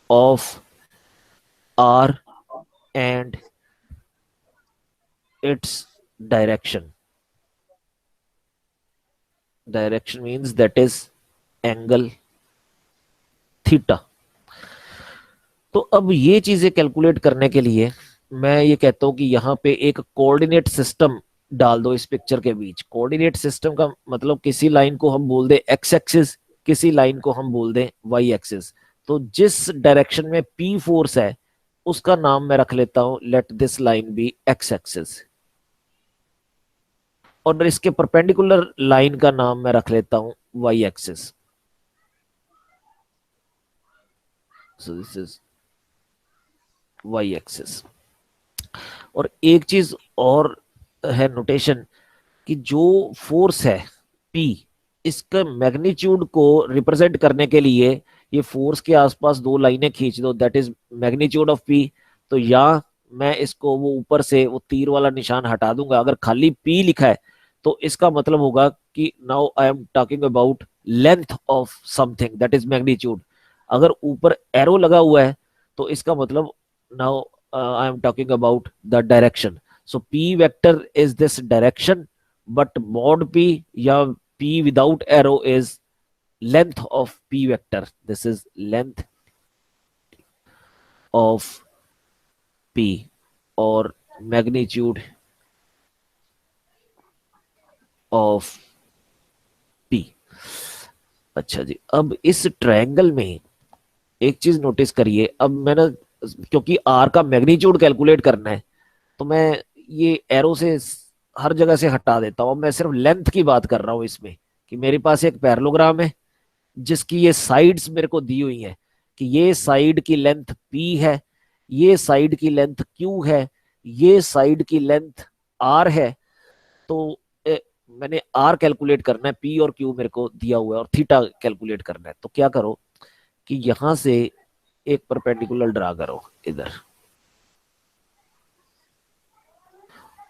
of R and its direction. Direction means that is angle theta। तो अब ये चीजें calculate करने के लिए मैं ये कहता हूं कि यहाँ पे एक कोऑर्डिनेट सिस्टम डाल दो इस पिक्चर के बीच। कोऑर्डिनेट सिस्टम का मतलब किसी लाइन को हम बोल दे एक्स एक्सिस, किसी लाइन को हम बोल दें वाई एक्सिस। तो जिस डायरेक्शन में पी फोर्स है उसका नाम मैं रख लेता हूं let this line be X axis, और इसके परपेंडिकुलर लाइन का नाम मैं रख लेता हूं Y axis. So this is Y axis. और एक चीज और है नोटेशन कि जो फोर्स है पी, इसका मैग्नीट्यूड को रिप्रेजेंट करने के लिए ये फोर्स के आसपास दो लाइनें खींच दो, that is magnitude of P. तो या मैं इसको वो ऊपर से वो तीर वाला निशान हटा दूंगा, अगर खाली पी लिखा है तो इसका मतलब होगा कि now I am talking about length of something, that is magnitude. अगर ऊपर एरो लगा हुआ है तो इसका मतलब now I am talking about the direction. So P vector is this direction, but mod P या P without arrow is length of p vector. This is length of p or magnitude of p। अच्छा जी, अब इस triangle में एक चीज notice करिए। अब मैंने, क्योंकि आर का मैग्नीट्यूड कैलकुलेट करना है, तो मैं ये एरो से हर जगह से हटा देता हूँ। अब मैं सिर्फ लेंथ की बात कर रहा हूँ इसमें, कि मेरे पास एक पैरेललोग्राम है जिसकी ये साइड्स मेरे को दी हुई हैं, कि ये साइड की लेंथ P है, ये साइड की लेंथ Q है, ये साइड की लेंथ R है। तो मैंने R कैलकुलेट करना है, P और Q मेरे को दिया हुआ है, और थीटा कैलकुलेट करना है। तो क्या करो कि यहां से एक परपेंडिकुलर ड्रा करो इधर।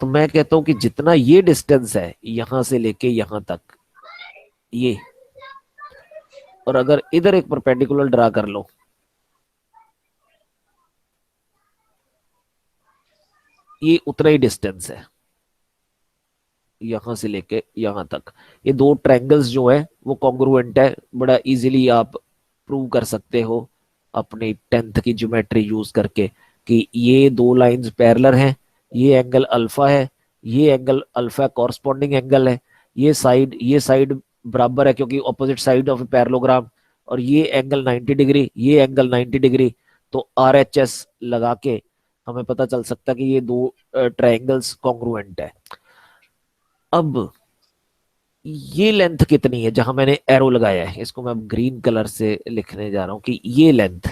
तो मैं कहता हूं कि जितना ये डिस्टेंस है यहां से लेके यहां तक, ये, और अगर इधर एक परपेंडिकुलर ड्रा कर लो, ये उतना ही डिस्टेंस है यहां से लेके यहां तक। ये दो ट्रायंगल्स जो है वो कॉन्ग्रुएंट है, बड़ा इजीली आप प्रूव कर सकते हो अपनी 10th की ज्योमेट्री यूज करके, कि ये दो लाइंस पैरेलल हैं, ये एंगल अल्फा है, ये एंगल अल्फा कॉरस्पॉन्डिंग एंगल है, ये साइड बराबर है क्योंकि ऑपोजिट साइड ऑफ पैरेललोग्राम, और ये एंगल 90 डिग्री, ये एंगल 90 डिग्री। तो RHS लगा के हमें पता चल सकता है कि ये दो ट्रायंगल्स कॉन्ग्रुएंट है। अब ये लेंथ कितनी है, जहां मैंने एरो लगाया है, इसको मैं ग्रीन कलर से लिखने जा रहा हूं कि ये लेंथ।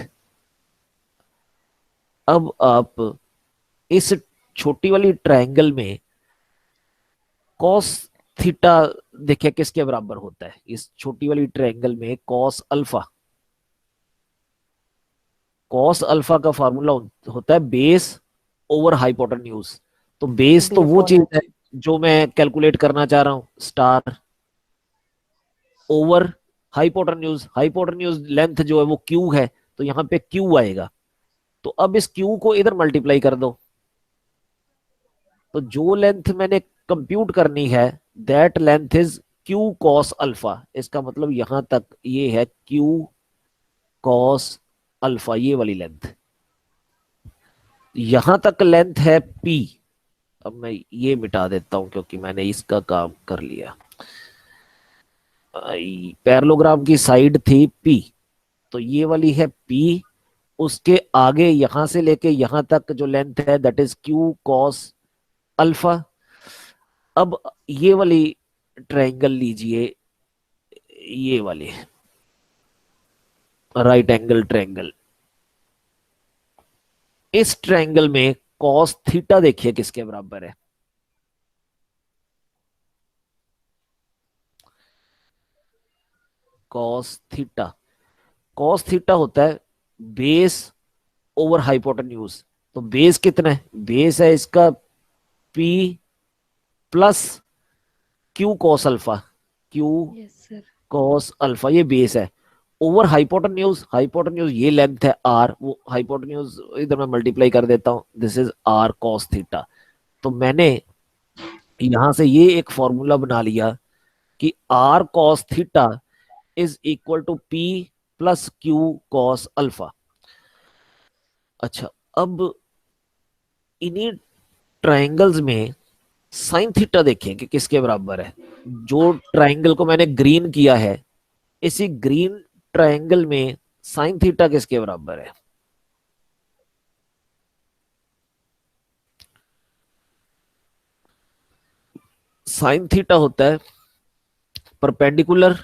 अब आप इस छोटी वाली ट्रायंगल में कॉस थीटा देखिए किसके बराबर होता है। इस छोटी वाली ट्रायंगल में कॉस अल्फा, कॉस अल्फा का फार्मूला होता है बेस ओवर हाइपोटेन्यूज। तो बेस तो वो चीज है BF1H। जो मैं कैलकुलेट करना चाह रहा हूं, star over hypotenuse. Hypotenuse length जो है वो क्यू है, तो यहाँ पे क्यू आएगा। तो अब इस क्यू को इधर मल्टीप्लाई कर दो, तो जो लेंथ मैंने कंप्यूट करनी है that length is Q cos alpha. इसका मतलब यहां तक ये है क्यू कॉस अल्फा, ये वाली लेंथ। यहां तक लेंथ है पी। अब मैं ये मिटा देता हूं क्योंकि मैंने इसका काम कर लिया। पैरेललोग्राम की साइड थी पी, तो ये वाली है पी। उसके आगे यहां से लेके यहां तक जो लेंथ है that is Q cos alpha. अब ये वाली ट्रायंगल लीजिए, ये वाली राइट एंगल ट्रायंगल। इस ट्रायंगल में कॉस थीटा देखिए किसके बराबर है। कॉस थीटा, कॉस थीटा होता है बेस ओवर हाइपोटेन्यूज। तो बेस कितना है, बेस है इसका P plus Q cos alpha, Q yes sir. Cos alpha, ये बेस है। ओवर हाइपोटेन्यूज, हाइपोटेन्यूज ये लेंथ है आर, वो हाइपोटेन्यूज इधर मैं मल्टीप्लाई कर देता हूं, this is R cos theta. तो मैंने यहां से ये एक फॉर्मूला बना लिया कि R cos theta is equal to P plus Q cos alpha. अच्छा, अब इन्हीं ट्रायंगल्स में साइन थीटा देखें कि किसके बराबर है। जो ट्रायंगल को मैंने ग्रीन किया है, इसी ग्रीन ट्रायंगल में साइन थीटा किसके बराबर है। साइन थीटा होता है परपेंडिकुलर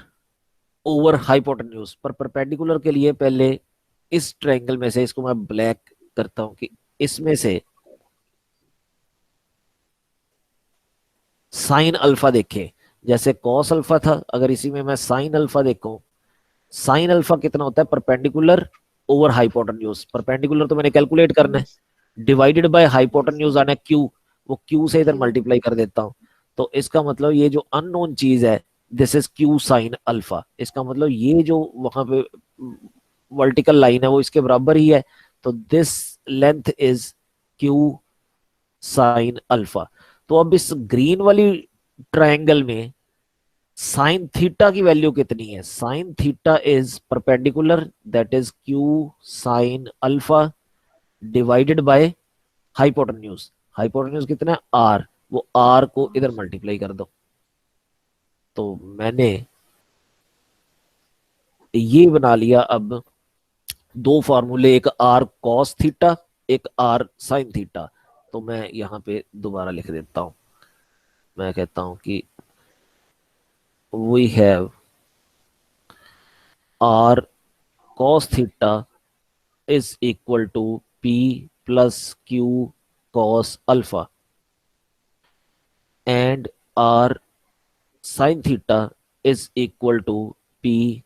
ओवर हाइपोटेन्यूज। पर परपेंडिकुलर के लिए पहले इस ट्रायंगल में से, इसको मैं ब्लैक करता हूं, कि इसमें से साइन अल्फा देखे। जैसे कॉस अल्फा था, अगर इसी में मैं साइन अल्फा देखूं, साइन अल्फा कितना होता है, परपेंडिकुलर ओवर हाइपोटेन्यूज। परपेंडिकुलर तो मैंने कैलकुलेट करना है, Yes. Divided by Yes. Hypotenuse आना है क्यू, वो क्यू से इधर Q. मल्टीप्लाई कर देता हूँ। तो इसका मतलब ये जो अननोन चीज है, this is Q sine alpha. इसका मतलब ये जो वहां पे वर्टिकल लाइन है वो इसके बराबर ही है, तो this length is Q sine alpha. तो अब इस ग्रीन वाली ट्रायंगल में साइन थीटा की वैल्यू कितनी है, sign theta is perpendicular, that is Q sine alpha divided by hypotenuse. Hypotenuse कितना है, आर, वो आर को इधर मल्टीप्लाई कर दो। तो मैंने ये बना लिया अब दो फार्मूले, एक आर कॉस थीटा, एक आर साइन थीटा। तो मैं यहाँ पे दोबारा लिख देता हूँ, मैं कहता हूँ कि we have R cos theta is equal to P plus Q cos alpha and R sine theta is equal to P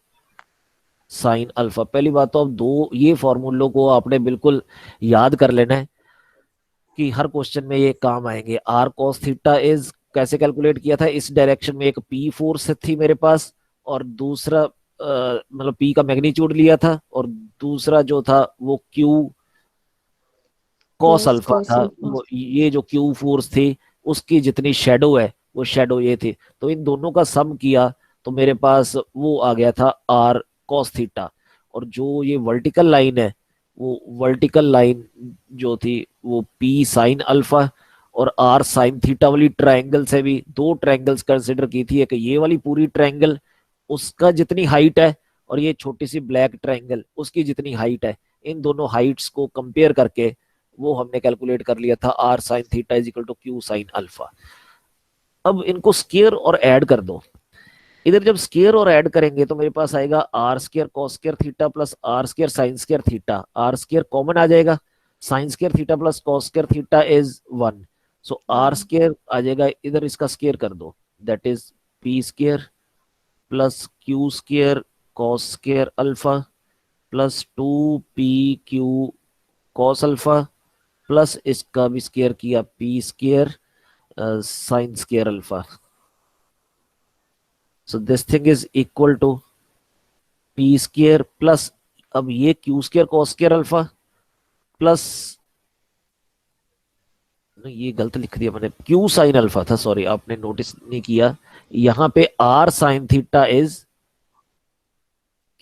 sine alpha. पहली बात तो अब दो ये फॉर्मूलों को आपने बिल्कुल याद कर लेना है कि हर क्वेश्चन में ये काम आएंगे। आर कॉस थीटा इज कैसे कैलकुलेट किया था, इस डायरेक्शन में एक पी फोर्स थी मेरे पास, और दूसरा मतलब पी का मैग्नीट्यूड लिया था, और दूसरा जो था वो Q cos Yes. Alpha Cos था। alpha. वो ये जो क्यू फोर्स थी उसकी जितनी शेडो है वो शेडो ये थी, तो इन दोनों का सम किया तो मेरे पास वो आ गया था आर कॉस थीटा। और जो ये वर्टिकल लाइन है, वो वर्टिकल लाइन जो थी वो पी साइन अल्फा और आर साइन थीटा वाली ट्रायंगल से भी दो ट्रायंगल्स कंसिडर की थी, एक ये वाली पूरी ट्रायंगल उसका जितनी हाइट है, और ये छोटी सी ब्लैक ट्रायंगल उसकी जितनी हाइट है, इन दोनों हाइट्स को कंपेयर करके वो हमने कैलकुलेट कर लिया था R sine theta is equal to Q sine alpha. अब इनको स्केयर और ऐड कर दो। इधर जब स्केयर और ऐड करेंगे तो मेरे पास आएगा R square cos square theta plus R square sine square theta. R square common आ जाएगा, sine square theta plus cos square theta is one. So R One. Square आ जाएगा, इधर इसका स्केयर कर दो, that is P square plus Q square cos square alpha plus two P Q cos alpha plus इसका भी square किया P square sine square alpha. So this thing is equal to P square plus, अब ये Q square cos square alpha plus, ये गलत लिख दिया मैंने, क्यू साइन अल्फा था, सॉरी आपने नोटिस नहीं किया, यहाँ पे R sine theta is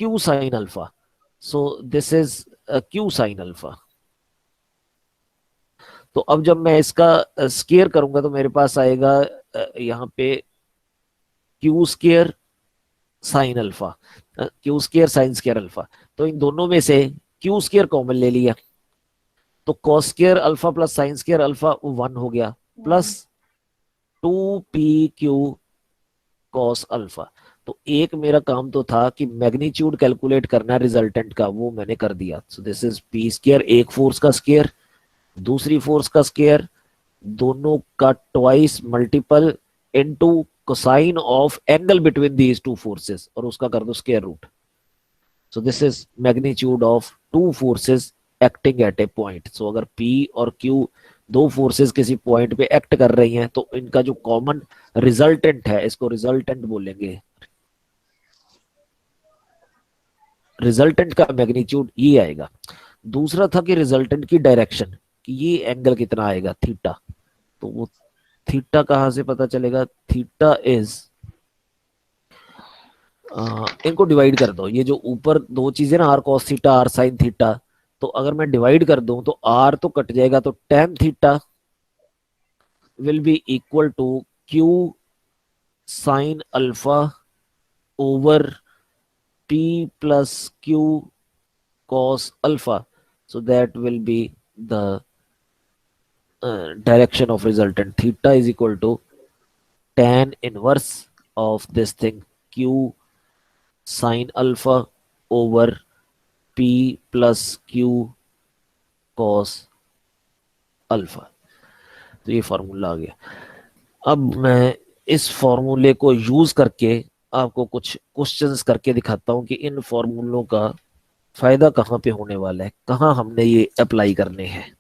Q sine alpha. So this is Q sine alpha. तो अब जब मैं इसका स्केयर करूंगा तो मेरे पास आएगा यहाँ पे Q square sine alpha, Q square sine square alpha. तो इन दोनों में से क्यू स्केयर कॉमन ले लिया, तो cos square alpha plus sine square alpha one हो गया, plus One. Two P Q cos alpha. तो एक मेरा काम तो था कि मैग्नीट्यूड कैलकुलेट करना रिजल्टेंट का, वो मैंने कर दिया। So this is P square, एक फोर्स का स्केयर दूसरी फोर्स का स्केयर, दोनों का twice multiple into cosine of angle between these two forces, और उसका कर दो square root. So this is magnitude of two forces acting at a point. सो अगर P और Q दो फोर्सेस किसी पॉइंट पे एक्ट कर रही हैं तो इनका जो कॉमन रिजल्टेंट है, इसको रिजल्टेंट बोलेंगे, रिजल्टेंट का मैग्नीट्यूड ये आएगा। दूसरा था कि रिजल्टेंट की डायरेक्शन, कि ये एंगल कितना आएगा थीटा। तो वो थीटा कहां से पता चलेगा, थीटा इज, इनको डिवाइड कर दो, ये जो ऊपर दो चीजें ना R cos theta R sine theta, तो अगर मैं डिवाइड कर दूं तो आर तो कट जाएगा, तो tan theta will be equal to Q sine alpha over P plus Q cos alpha. So that will be the direction of resultant. Theta is equal to tan inverse of this thing q sin alpha over p plus q cos alpha. तो ये formula आ गया। अब मैं इस फॉर्मूले को use करके आपको कुछ क्वेश्चंस करके दिखाता हूँ कि इन फॉर्मूलों का फायदा कहाँ पे होने वाला है, कहाँ हमने ये अप्लाई करने हैं।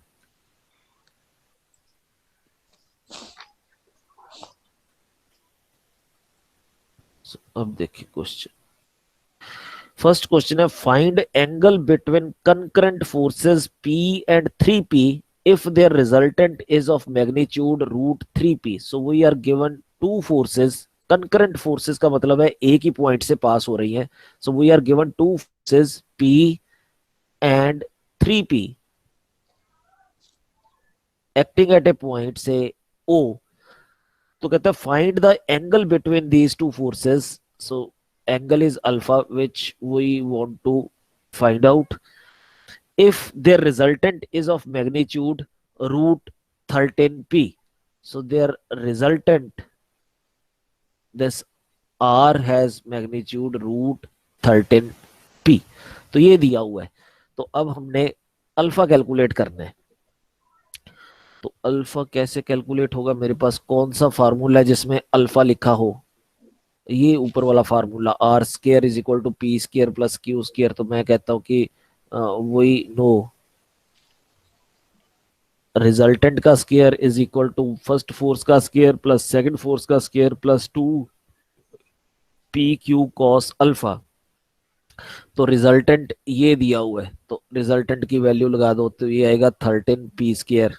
अब देखिए क्वेश्चन, फर्स्ट क्वेश्चन है find angle between concurrent forces P and 3P if their resultant is of magnitude root 3P। so we are given two forces, concurrent forces का मतलब है एक ही पॉइंट से पास हो रही है। so we are given two forces P and 3P acting at a point say O। तो कहता है find the angle between these two forces. So angle is alpha which we want to find out if their resultant is of magnitude root 13p। so their resultant, this r has magnitude root 13p। तो ये दिया हुआ है, तो अब हमने alpha calculate करना है। तो अल्फा कैसे कैलकुलेट होगा, मेरे पास कौन सा फार्मूला है जिसमें अल्फा लिखा हो, ये ऊपर वाला formula R square is equal to P square plus Q square. तो मैं कहता हूं कि वही नो, रिजल्टेंट का square is equal to first force का स्केयर प्लस सेकंड फोर्स का square plus 2 p q cos alpha. तो रिजल्टेंट ये दिया हुआ है, तो रिजल्टेंट की वैल्यू लगा दो, तो ये आएगा 13 p स्केयर।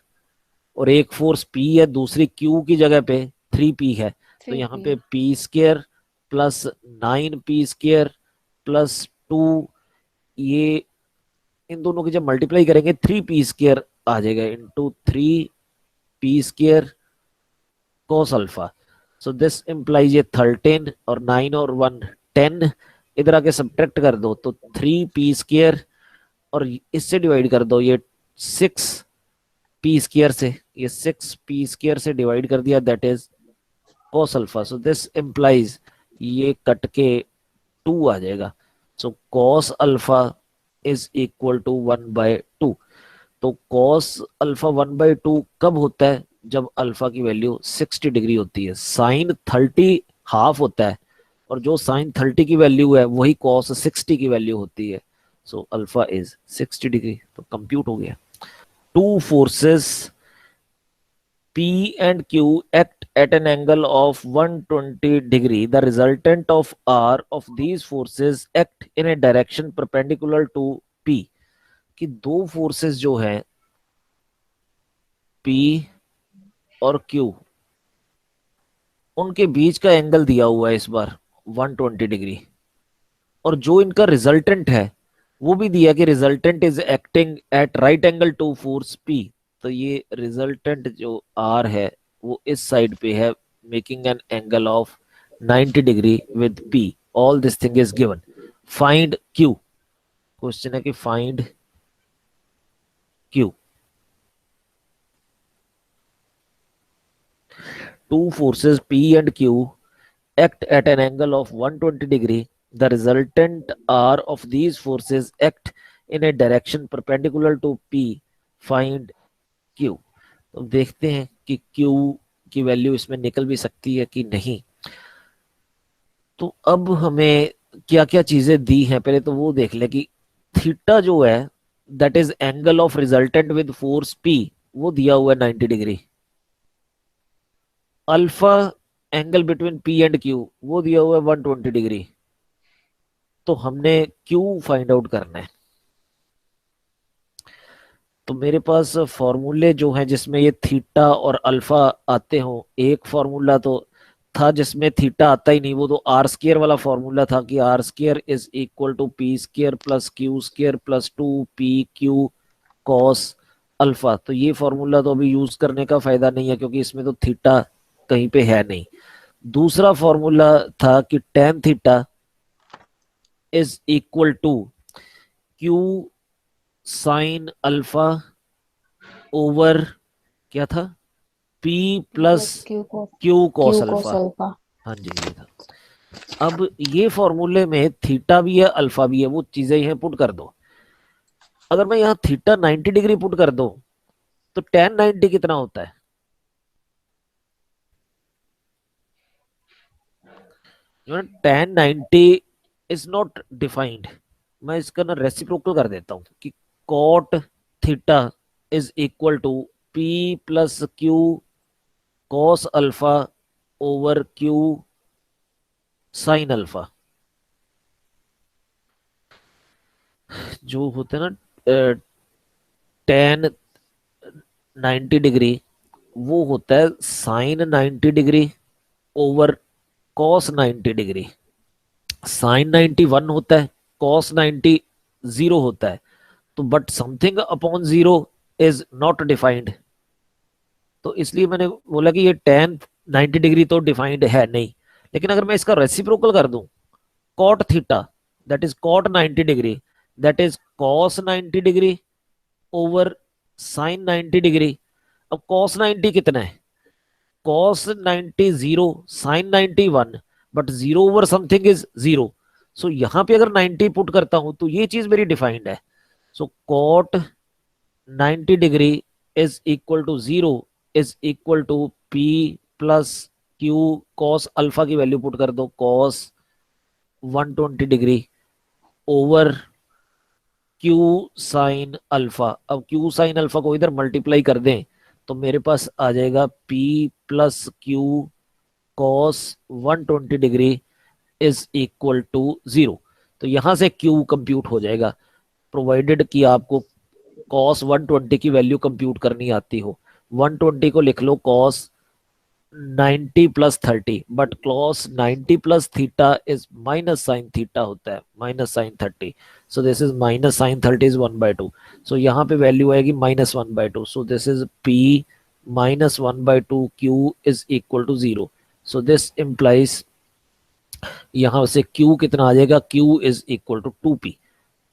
और एक फोर्स P है, दूसरी Q की जगह पे 3P है, तो यहाँ 3P। पे P square plus 9P square plus 2, ये इन दोनों की जब मल्टीप्लाई करेंगे 3P स्केयर आ जाएगा into 3P square cos alpha. So this implies ये 13 और 9 और 1 10, इधर आके सब्ट्रैक्ट कर दो तो 3P स्केयर, और इससे डिवाइड कर दो ये 6P स्केयर से, ये 6P स्केयर से डिवाइड कर दिया, that is cos alpha. So this implies ये कट के 2 आ जाएगा। सो cos alpha is equal to 1/2। तो cos अल्फा 1/2 कब होता है, जब अल्फा की वैल्यू 60 डिग्री होती है। साइन 30 हाफ होता है, और जो साइन 30 की वैल्यू है वही cos 60 की वैल्यू होती है। सो अल्फा इज 60 डिग्री, तो कंप्यूट हो गया। To forces P and Q act at an angle of 120 degree. The resultant of R of these forces act in a direction perpendicular to P। कि दो forces जो हैं P और Q, उनके बीच का एंगल दिया हुआ है इस बार 120 डिग्री, और जो इनका रिजल्टेंट है वो भी दिया कि resultant is acting at right angle to force P। तो ये रिजल्टेंट जो R है वो इस साइड पे है, making an angle of 90 degree with P। All this thing is given. Find Q। Question है कि find Q। To forces P and Q act at an angle of 120 degree. The resultant R of these forces act in a direction perpendicular to P। Find Q। तो देखते हैं कि Q की value इसमें निकल भी सकती है कि नहीं। तो अब हमें क्या क्या चीजें दी हैं, पहले तो वो देख लें कि थीटा जो है that is angle of resultant with force P, वो दिया हुआ है 90 degree. Alpha angle between P and Q वो दिया हुआ है 120 डिग्री। तो हमने Q फाइंड आउट करना है। तो मेरे पास फॉर्मूले जो हैं जिसमें ये थीटा और अल्फा आते हो, एक फॉर्मूला तो था जिसमें थीटा आता ही नहीं, वो तो आर स्केयर वाला फॉर्मूला था कि R square is equal to P square plus Q square plus 2 PQ cos alpha. तो ये फॉर्मूला तो अभी यूज करने का फायदा नहीं है क्योंकि इसमें तो थीटा कहीं पे है नहीं। दूसरा फॉर्मूला था कि tan theta is equal to Q sine alpha over क्या था, P प्लस प्लस क्यू को Q Q cos cos alpha. Alpha. हाँ जी ये था। अब ये फॉर्मूले में थीटा भी है अल्फा भी है, वो चीजें यहाँ पुट कर दो। अगर मैं यहाँ थीटा 90 डिग्री पुट कर दूं तो टेन 90 कितना होता है, tan 90 इज नॉट डिफाइंड। मैं इसका ना रेसिप्रोकल कर देता हूँ कि cot theta is equal to P plus Q cos alpha over Q sine alpha. जो होता है ना टेन 90 डिग्री, वो होता है sine 90 degree over cos 90 degree. Sine 91 होता है, कॉस 90 होता है। तो but something upon zero is not defined. तो इसलिए मैंने बोला कि ये टेन 90 डिग्री तो डिफाइंड है नहीं। लेकिन अगर मैं इसका रेसिप्रोकल कर दूं, cot theta that is cot 90 degree that is cos 90 degree over sine 90 degree. अब कॉस 90 कितना है? Cos 90 zero, sine 91, but zero over something is zero. सो यहां पे अगर 90 पुट करता हूं तो ये चीज मेरी डिफाइंड है। So cot 90 degree is equal to zero is equal to P plus Q cos alpha की वैल्यू पुट कर दो, cos 120 degree over Q sine alpha. अब क्यू साइन अल्फा को इधर मल्टीप्लाई कर दें तो मेरे पास आ जाएगा P plus Q cos 120 degree is equal to zero. तो यहां से क्यू कंप्यूट हो जाएगा, प्रोवाइडेड कि आपको कॉस 120 की वैल्यू कंप्यूट करनी आती हो। 120 को लिख लो cos 90 plus 30, but cos 90 plus theta is minus sine theta होता है, minus sine 30। So this is minus sine 30 is 1/2। सो यहाँ पे वैल्यू आएगी -1/2। So this is P -1/2 Q is equal to zero. So this implies यहाँ से Q कितना आ जाएगा, Q is equal to 2P।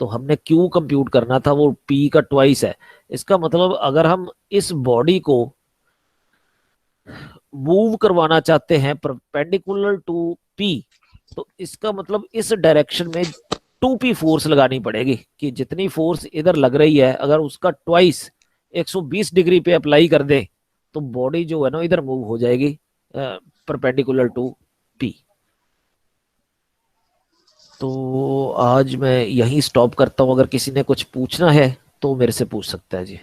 तो हमने Q कंप्यूट करना था, वो P का ट्वाइस है। इसका मतलब अगर हम इस बॉडी को मूव करवाना चाहते हैं परपेंडिकुलर टू P, तो इसका मतलब इस डायरेक्शन में 2P फोर्स लगानी पड़ेगी कि जितनी फोर्स इधर लग रही है अगर उसका ट्वाइस 120 डिग्री पे अप्लाई कर दे तो बॉडी जो है ना इधर मूव हो जाएगी परपेंडिकुलर टू P। तो आज मैं यहीं स्टॉप करता हूँ, अगर किसी ने कुछ पूछना है तो मेरे से पूछ सकता है जी।